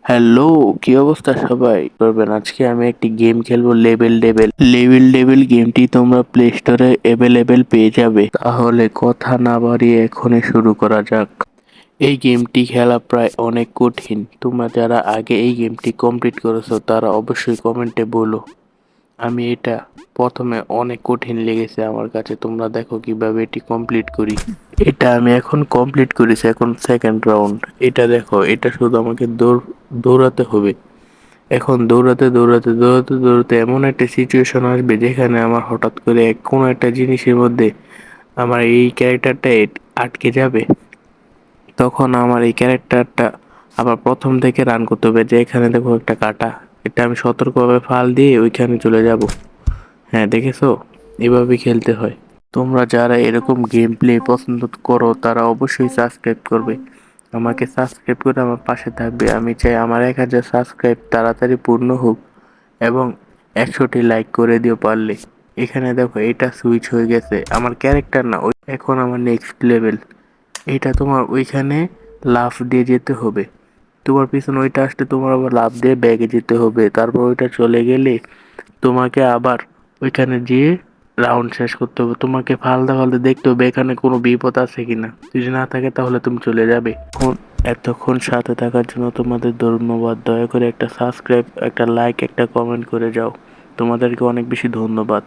Hello, কি অবস্থা সবাই? করবেন আজকে আমি একটি গেম খেলবো লেভেল ডেভিল গেমটি তোমরা প্লে স্টোরে অ্যাভেলেবেল পেয়ে যাবে। তাহলে কথা না বাড়িয়ে এখনই শুরু করা যাক। এই গেমটি খেলা প্রায় অনেক কঠিন। তোমরা যারা আগে এই গেমটি কমপ্লিট করেছো তারা অবশ্যই কমেন্টে বলো। আমি এটা প্রথমে অনেক কঠিন লেগেছে আমার কাছে, তোমরা দেখো কিভাবে এটি কমপ্লিট করি। এটা আমি এখন কমপ্লিট করেছি, এখন সেকেন্ড রাউন্ড। এটা দেখো, এটা শুধু আমাকে দৌড়াতে হবে। এখন দৌড়াতে এমন একটা সিচুয়েশন আসবে যেখানে আমার হঠাৎ করে কোনো একটা জিনিসের মধ্যে আমার এই ক্যারেক্টারটা আটকে যাবে। তখন আমার এই ক্যারেক্টারটা আবার প্রথম থেকে রান করতে হবে। যে এখানে দেখো একটা কাটা, এটা আমি সতর্কভাবে ফাল দিয়ে ওইখানে চলে যাব। হ্যাঁ, দেখেছো? এভাবে খেলতে হয়। তোমরা যারা এরকম গেম প্লে পছন্দ করো তারা অবশ্যই সাবস্ক্রাইব করবে। আমাকে সাবস্ক্রাইব করে আমার পাশে থাকবে। আমি চাই আমার 1000 সাবস্ক্রাইব তাড়াতাড়ি পূর্ণ হোক এবং 100টি লাইক করে দিও পারলে। এখানে দেখো, এটা সুইচ হয়ে গেছে আমার ক্যারেক্টার না, ওই এখন আমার নেক্সট লেভেল। এটা তোমার ওইখানে লাফ দিয়ে যেতে হবে। তোমার পিছনে ওইটা আসলে তোমার আবার লাফ দিয়ে ব্যাগে যেতে হবে। তারপর ওইটা চলে গেলে তোমাকে আবার ওইখানে যেয়ে রাউন্ড শেষ করতে হবে। তোমাকে ফালতে ফালতে দেখতে হবে এখানে কোনো বিপদ আছে কিনা। যদি না থাকে তাহলে তুমি চলে যাবে। এতক্ষণ সাথে থাকার জন্য তোমাদের ধন্যবাদ। দয়া করে একটা সাবস্ক্রাইব, একটা লাইক, একটা কমেন্ট করে যাও। তোমাদেরকে অনেক বেশি ধন্যবাদ।